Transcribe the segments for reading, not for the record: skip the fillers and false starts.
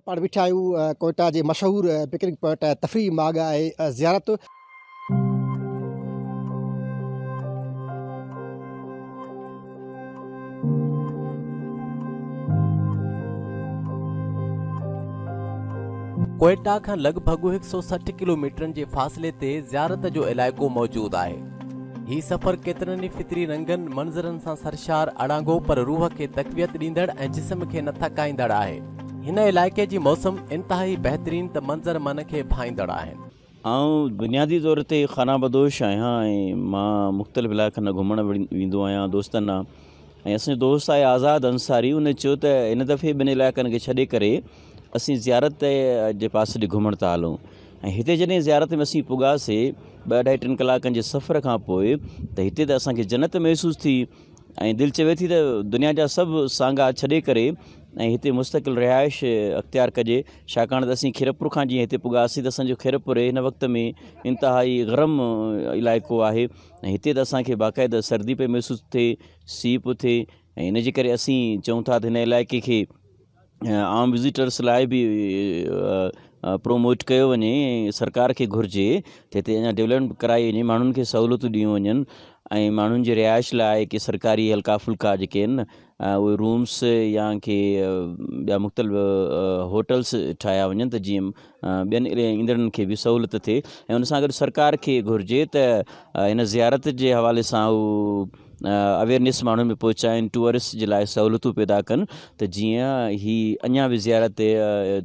पाण बीठा आहियूं कोयटा जे मशहूरु पिकनिक पॉइंट तफ़री माग आहे ज़ियारत। कोयटा खां लॻभॻि 160 किलोमीटरनि जे फ़ासिले ते ज़ियारत जो इलाइक़ो मौजूदु आहे। ही सफ़र केतिरनि फितरी रंगनि मंज़रनि सां सरशार अड़ांगो पर रूह खे तक़वियत ॾींदड़ ऐं जिस्म खे न थकाईंदड़ आहे। हिन इलाइक़े जी मौसम इंतहाई बहितरीन त मंज़र मन खे भाईंदड़ आहिनि। आउं बुनियादी तौर ते खाना बदोश आहियां ऐं मां मुख़्तलिफ़ इलाइक़नि घुमणु वेंदो आहियां दोस्तनि सां। ऐं असांजो दोस्त आहे आज़ाद अंसारी, उन चयो त हिन दफ़े ॿिनि इलाइक़नि खे छॾे करे असीं ज़ियारत जे पासे ॾे घुमण था हलूं। ऐं हिते जॾहिं ज़ियारत में असीं पुॻासीं 2-2.5 कलाकनि जे सफ़र खां पोइ त हिते त असांखे जन्नत महसूसु थी ऐं दिलि चवे थी त दुनिया जा सभु सांगा छॾे करे ऐं हिते मुस्तक़िल रिहाइश अख़्तियार कजे। छाकाणि त असीं खीरपुर खां जीअं हिते पुॻासीं त असांजो खीरपुर हिन वक़्त में इंतिहाई गरम इलाइक़ो आहे ऐं हिते त असांखे बाक़ाइदा सर्दी पई महसूसु थिए, सीउ पियो थिए। ऐं हिन जे करे असीं चऊं था त हिन इलाइक़े खे आम विज़िटर्स लाइ बि प्रोमोट कयो वञे ऐं सरकार खे घुरिजे त हिते अञा डेवलपमेंट कराई वञे, माण्हुनि खे सहूलियतूं ॾियूं वञनि ऐं माण्हुनि जी रिहाइश लाइ कि सरकारी हल्का फुल्का जेके आहिनि उहे रूम्स या के ॿिया मुख़्तलिफ़ होटल्स ठाहिया वञनि त जीअं ॿियनि ईंदड़नि खे बि सहूलियत थिए। ऐं उन सां गॾु सरकार खे घुरिजे त हिन ज़ियारत जे हवाले सां उहो अवेयरनेस माण्हुनि में पहुचाइनि, टूरिस्ट जे लाइ सहूलियतूं पैदा कनि त जीअं ही अञा बि ज़ियारत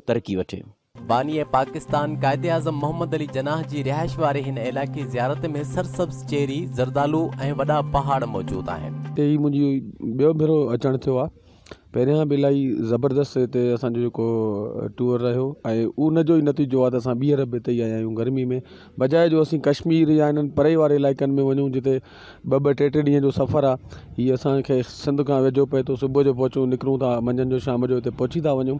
तरक़ी वठे। बानी पाकिस्तान कायदे आज़म मोहम्मद अली जनाह जी रिहाइश वारे हिन इलाइक़े ज़ियारत में सरसब्ज़ चेरी, ज़रदालू ऐं वॾा पहाड़ मौजूदु आहिनि। ही मुंहिंजी ॿियो भेरो अचणु थियो आहे। पहिरियां बि इलाही ज़बरदस्त हिते असांजो जेको टूर रहियो ऐं उनजो ई नतीजो आहे त असां ॿीहर बि हिते ई आया आहियूं गर्मी में। बजाए जो असीं कश्मीर या इन्हनि परे वारे इलाइक़नि में वञूं जिते 2-2 ॾींहं जो सफ़र आहे, हीअ असांखे सिंध खां वेझो पए थो। सुबुह जो पहुचूं, निकिरूं था, मंझंदि जो शाम जो हिते पहुची था वञूं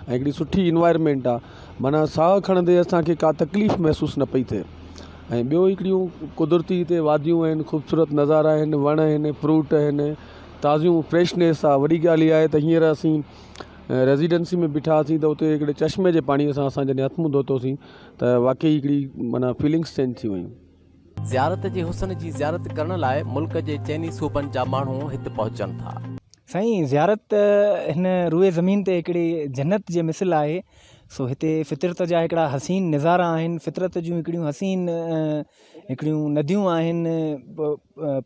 ऐं हिकिड़ी सुठी इन्वायरमेंट आहे, माना साहु खणंदे असांखे का तकलीफ़ महसूसु न पई थिए। ऐं ॿियो हिकिड़ियूं कुदरती हिते वादियूं आहिनि, ख़ूबसूरत नज़ारा आहिनि, वण आहिनि, फ्रूट आहिनि, ताज़ियूं फ्रेशनेस आहे। वॾी ॻाल्हि इहा आहे त हींअर असीं रेज़िडेंसी में बीठा हुआसीं त उते हिकिड़े चश्मे जे पाणीअ सां असां जॾहिं हथ मुंहुं धोतोसीं त वाक़ई हिकिड़ी माना फीलिंग्स चेंज थी वयूं। ज़ियारत जे हुस्न जी ज़ियारत करण लाइ मुल्क जे चइनी सूबनि जा माण्हू हिते पहुचनि था। साईं, ज़ियारत हिन रूए ज़मीन ते हिकिड़ी जन्नत जे मिसल आहे। सो हिते फितरत जा हिकिड़ा हसीन नज़ारा आहिनि, फितरत जूं हिकिड़ियूं हसीन हिकिड़ियूं नदियूं आहिनि,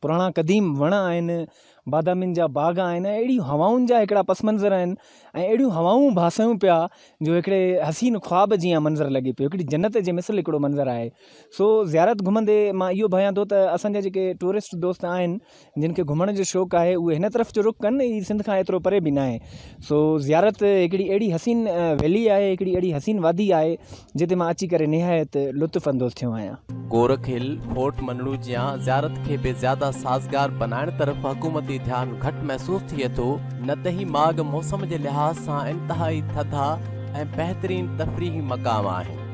पुराणा क़दीम वण आहिनि, बादामिन जा बाग आहिनि, अहिड़ियूं हवाउनि जा हिकिड़ा पस मंज़र आहिनि ऐं अहिड़ियूं हवाऊं भासयूं पिया जो हिकिड़े हसीन ख्वाब जीअं मंज़र लॻे पियो, हिकिड़ी जन्नत जे मिसल हिकिड़ो मंज़र आहे। सो ज़ियारत घुमंदे मां इहो भयां थो त असांजा जेके टूरिस्ट दोस्त आहिनि जिन खे घुमण जो शौक़ु आहे उहे हिन तरफ़ जो रुख कनि, ही सिंध खां एतिरो परे बि न आहे। सो ज़ियारत हिकिड़ी अहिड़ी हसीन वैली आहे, हिकिड़ी अहिड़ी हसीन वादी आहे जिते मां अची करे निहायत लुत्फ़ अंदोज़ थियो आहियां। गोरख हिल, फोर्ट मनड़ू जियां ज़ियारत खे बि ज़्यादा साज़गार बनाइण तरफ़ हुकूमती ध्यानु घटि महसूसु थिए थो, न त ही माग मौसम जे लिहाज़ सां इंतहाई थधा ऐं बहितरीन तफ़रीही मक़ाम आहे।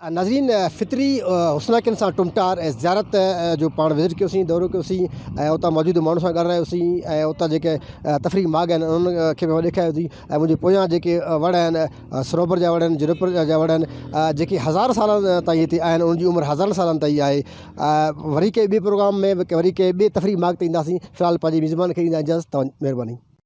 नाज़रीन, फितरी हुस्नाकिन सां टुमटार ऐं ज़ियारत जो पाण विज़िट कयोसीं, दौरो कयोसीं ऐं उतां मौजूदु माण्हू सां ॻाल्हायोसीं ऐं उतां जेके तफ़री माग आहिनि उन्हनि खे बि ॾेखारियोसीं। ऐं मुंहिंजे पोयां जेके वण आहिनि, सरोवर जा वण आहिनि, जयपुर जा वण आहिनि, जेके हज़ार सालनि ताईं हिते आहिनि, उन्हनि जी उमिरि हज़ारनि सालनि ताईं आहे। वरी कंहिं ॿिए प्रोग्राम में वरी कंहिं ॿिए तफ़री माग ते ईंदासीं। फ़िलहालु पंहिंजी मिज़मान खे ॾींदा इजाज़त। तव्हां महिरबानी।